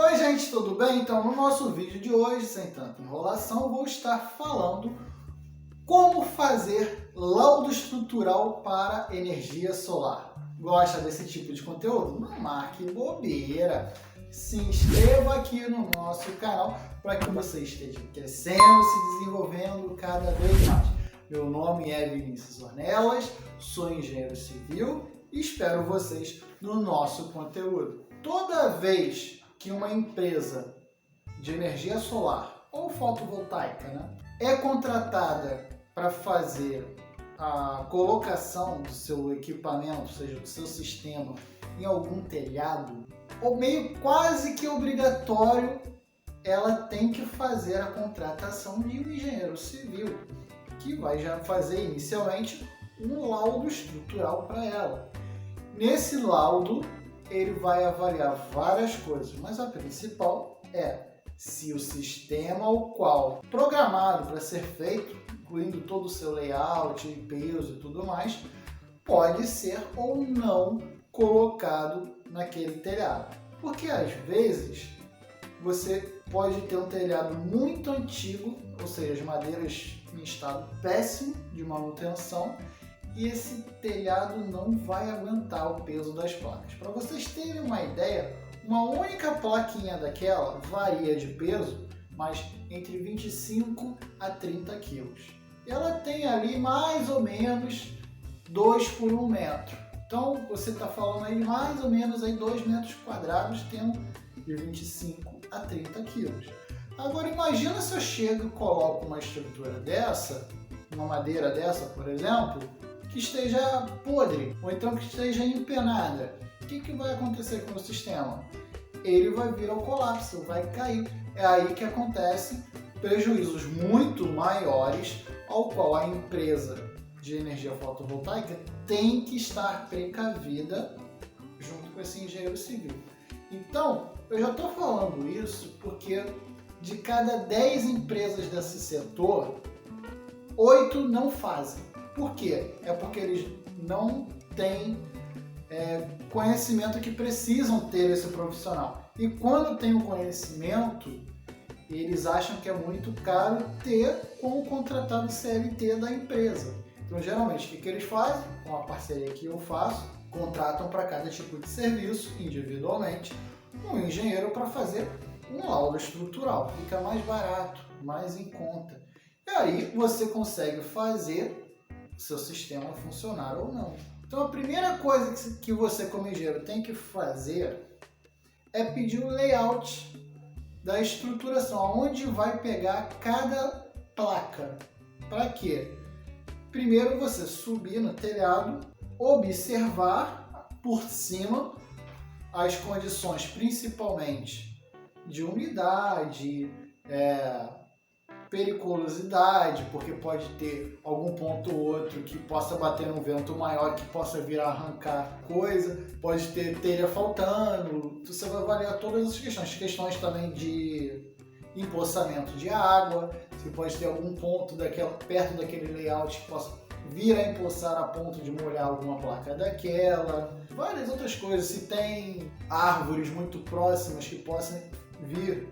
Oi gente, tudo bem? Então no nosso vídeo de hoje, sem tanta enrolação, vou estar falando como fazer laudo estrutural para energia solar. Gosta desse tipo de conteúdo? Não marque bobeira. Se inscreva aqui no nosso canal para que você esteja crescendo, se desenvolvendo cada vez mais. Meu nome é Vinícius Ornelas, sou engenheiro civil e espero vocês no nosso conteúdo. Toda vez que uma empresa de energia solar ou fotovoltaica, é contratada para fazer a colocação do seu equipamento, ou seja, do seu sistema, em algum telhado, ou meio quase que obrigatório, ela tem que fazer a contratação de um engenheiro civil, que vai já fazer inicialmente um laudo estrutural para ela. Nesse laudo, ele vai avaliar várias coisas, mas a principal é se o sistema ao qual programado para ser feito, incluindo todo o seu layout, peso e tudo mais, pode ser ou não colocado naquele telhado. Porque às vezes você pode ter um telhado muito antigo, ou seja, as madeiras em estado péssimo de manutenção, e esse telhado não vai aguentar o peso das placas. Para vocês terem uma ideia, uma única plaquinha daquela varia de peso, mas entre 25 a 30 quilos. Ela tem ali mais ou menos 2 por 1 metro. Então você está falando aí mais ou menos aí 2 metros quadrados tendo de 25 a 30 quilos. Agora imagina se eu chego e coloco uma estrutura dessa, uma madeira dessa, por exemplo, que esteja podre, ou então que esteja empenada. O que vai acontecer com o sistema? Ele vai vir ao colapso, vai cair. É aí que acontecem prejuízos muito maiores, ao qual a empresa de energia fotovoltaica tem que estar precavida junto com esse engenheiro civil. Então, eu já estou falando isso porque de cada 10 empresas desse setor, 8 não fazem. Por quê? É porque eles não têm conhecimento que precisam ter esse profissional. E quando tem o conhecimento, eles acham que é muito caro ter como contratado CLT da empresa. Então, geralmente, o que eles fazem? Com a parceria que eu faço, contratam para cada tipo de serviço, individualmente, um engenheiro para fazer um laudo estrutural. Fica mais barato, mais em conta. E aí você consegue fazer seu sistema funcionar ou não. Então a primeira coisa que você como engenheiro tem que fazer é pedir o layout da estruturação, onde vai pegar cada placa. Para quê? Primeiro você subir no telhado, observar por cima as condições principalmente de umidade, periculosidade, porque pode ter algum ponto ou outro que possa bater num vento maior, que possa vir a arrancar coisa, pode ter telha faltando. Você vai avaliar todas as questões também de empoçamento de água, se pode ter algum ponto perto daquele layout que possa vir a empoçar a ponto de molhar alguma placa daquela, várias outras coisas, se tem árvores muito próximas que possam vir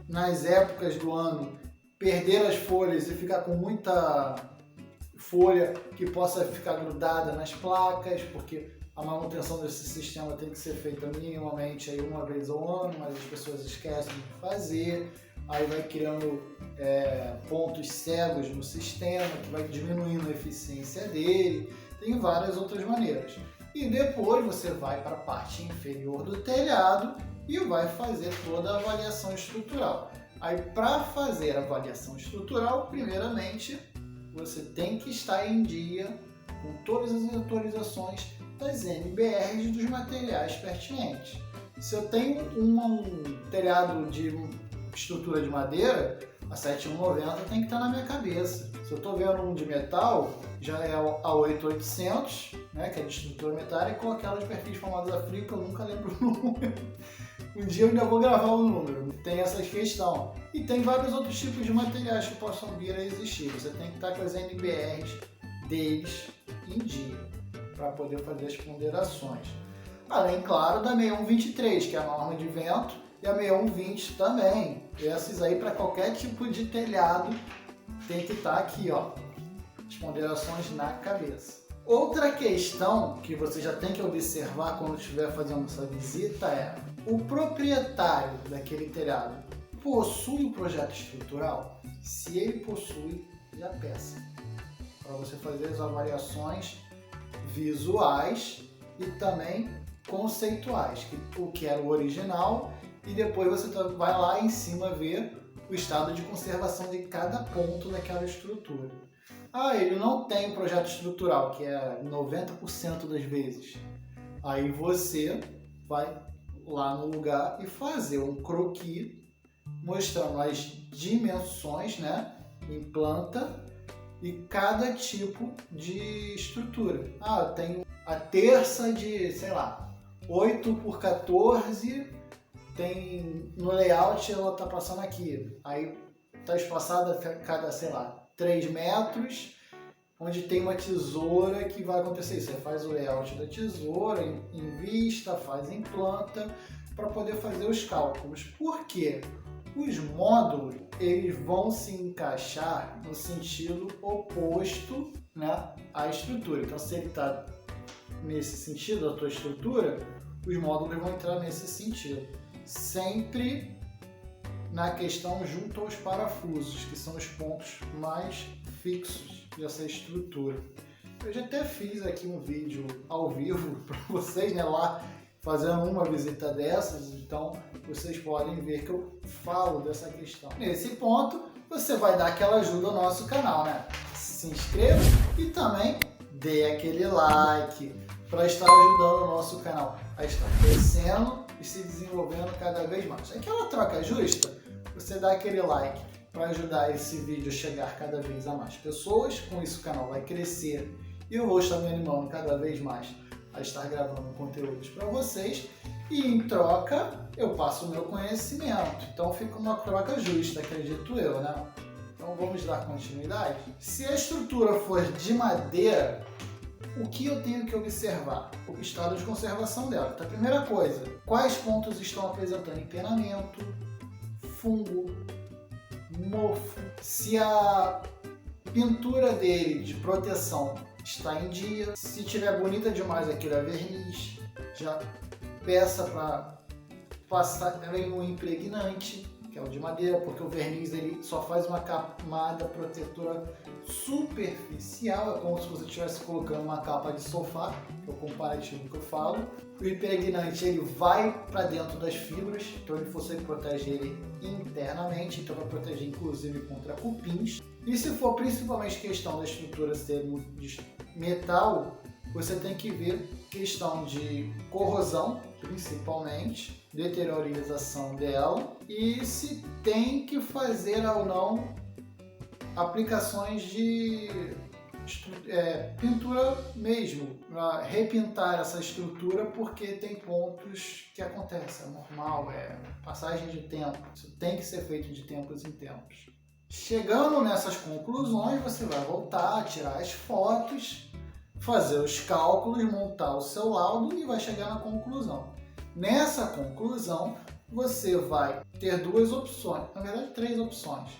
nas épocas do ano, perder as folhas e ficar com muita folha que possa ficar grudada nas placas, porque a manutenção desse sistema tem que ser feita minimamente aí uma vez ao ano, mas as pessoas esquecem de fazer, aí vai criando pontos cegos no sistema, que vai diminuindo a eficiência dele, tem várias outras maneiras. E depois você vai para a parte inferior do telhado e vai fazer toda a avaliação estrutural. Aí, para fazer a avaliação estrutural, primeiramente, você tem que estar em dia com todas as autorizações das NBRs dos materiais pertinentes. Se eu tenho um telhado de estrutura de madeira, a 7190 tem que estar na minha cabeça. Se eu estou vendo um de metal, já é a 8800, que é de estrutura metálica, com aquelas perfis formadas a frio, que eu nunca lembro o número. Um dia eu ainda vou gravar o número, tem essa questão. E tem vários outros tipos de materiais que possam vir a existir. Você tem que estar com as NBRs deles em dia, para poder fazer as ponderações. Além, claro, da 6123, que é a norma de vento, e a 6120 também. Essas aí para qualquer tipo de telhado tem que estar aqui, ó, as ponderações na cabeça. Outra questão que você já tem que observar quando estiver fazendo essa visita é: o proprietário daquele telhado possui um projeto estrutural? Se ele possui, já peça para você fazer as avaliações visuais e também conceituais, o que era o original, e depois você vai lá em cima ver o estado de conservação de cada ponto daquela estrutura. Ah, ele não tem um projeto estrutural, que é 90% das vezes. Aí você vai lá no lugar e fazer um croquis mostrando as dimensões, né, em planta e cada tipo de estrutura. Ah, eu tenho a terça de, sei lá, 8 por 14, tem no layout ela tá passando aqui. Aí tá espaçada a cada, sei lá, 3 metros, onde tem uma tesoura que vai acontecer isso. Você faz o layout da tesoura em vista, faz em planta, para poder fazer os cálculos. Por quê? Os módulos, eles vão se encaixar no sentido oposto, né, à estrutura. Então, se ele está nesse sentido, a tua estrutura, os módulos vão entrar nesse sentido. Sempre na questão junto aos parafusos, que são os pontos mais fixos dessa estrutura. Eu já até fiz aqui um vídeo ao vivo para vocês, né, lá fazendo uma visita dessas, então vocês podem ver que eu falo dessa questão. Nesse ponto, você vai dar aquela ajuda ao nosso canal, né? Se inscreva e também dê aquele like para estar ajudando o nosso canal a estar crescendo e se desenvolvendo cada vez mais. Aquela troca justa, você dá aquele like para ajudar esse vídeo a chegar cada vez a mais pessoas. Com isso o canal vai crescer e eu vou estar me animando cada vez mais a estar gravando conteúdos para vocês, e em troca eu passo o meu conhecimento. Então fica uma troca justa, acredito eu, né? Então vamos dar continuidade. Se a estrutura for de madeira, o que eu tenho que observar? O estado de conservação dela. Então, a primeira coisa, quais pontos estão apresentando empenamento, fungo, mofo, se a pintura dele de proteção está em dia, se tiver bonita demais aquilo é verniz, já peça para passar também no impregnante, que é o de madeira, porque o verniz ele só faz uma camada protetora superficial, é como se você estivesse colocando uma capa de sofá, que é o comparativo que eu falo. O impregnante ele vai para dentro das fibras, então você protege ele internamente, então vai proteger inclusive contra cupins. E se for principalmente questão da estrutura ser de metal, você tem que ver questão de corrosão, principalmente, deteriorização dela, e se tem que fazer ou não aplicações de pintura mesmo, para repintar essa estrutura, porque tem pontos que acontecem, é normal, é passagem de tempo, isso tem que ser feito de tempos em tempos. Chegando nessas conclusões, você vai voltar, tirar as fotos, fazer os cálculos, montar o seu laudo e vai chegar na conclusão. Nessa conclusão, você vai ter duas opções, na verdade 3 opções.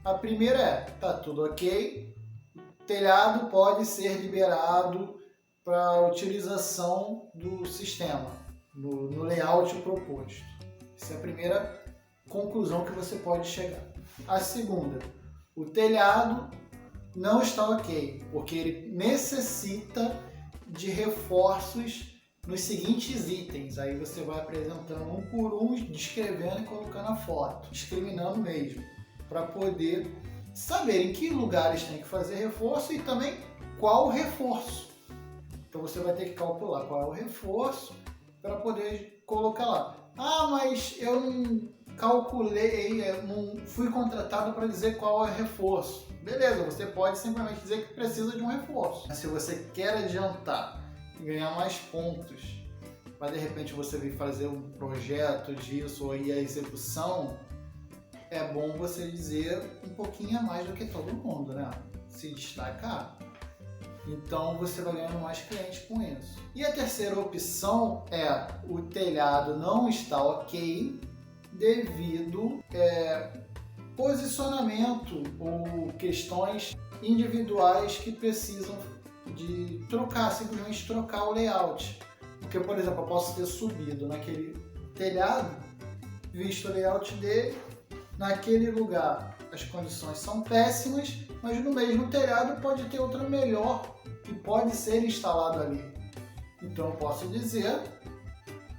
A primeira é, tá tudo ok, o telhado pode ser liberado para utilização do sistema, no layout proposto. Essa é a primeira conclusão que você pode chegar. A segunda, o telhado não está ok, porque ele necessita de reforços nos seguintes itens. Aí você vai apresentando um por um, descrevendo e colocando a foto, discriminando mesmo, para poder saber em que lugares tem que fazer reforço e também qual reforço. Então você vai ter que calcular qual é o reforço para poder colocar lá. Ah, mas eu não calculei, não fui contratado para dizer qual é o reforço. Beleza, você pode simplesmente dizer que precisa de um reforço. Mas se você quer adiantar e ganhar mais pontos, para de repente você vir fazer um projeto disso ou ir à execução, é bom você dizer um pouquinho a mais do que todo mundo, né? Se destacar. Então você vai ganhando mais clientes com isso. E a terceira opção é o telhado não está ok devido posicionamento ou questões individuais que precisam de trocar, simplesmente trocar o layout. Porque, por exemplo, eu posso ter subido naquele telhado, visto o layout dele, naquele lugar as condições são péssimas, mas no mesmo telhado pode ter outra melhor que pode ser instalado ali. Então eu posso dizer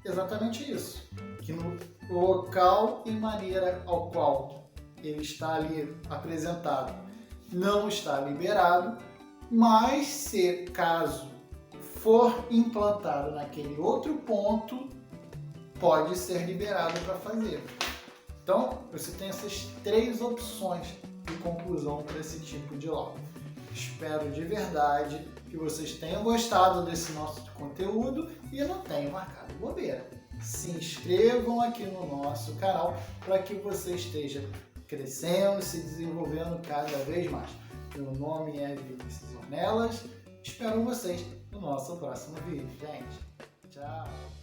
exatamente isso, que no local e maneira ao qual ele está ali apresentado não está liberado, mas se caso for implantado naquele outro ponto, pode ser liberado para fazer. Então, você tem essas três opções de conclusão para esse tipo de laudo. Espero de verdade que vocês tenham gostado desse nosso conteúdo e não tenham marcado bobeira. Se inscrevam aqui no nosso canal para que você esteja crescendo e se desenvolvendo cada vez mais. Meu nome é Vinícius Ornelas. Espero vocês no nosso próximo vídeo, gente. Tchau!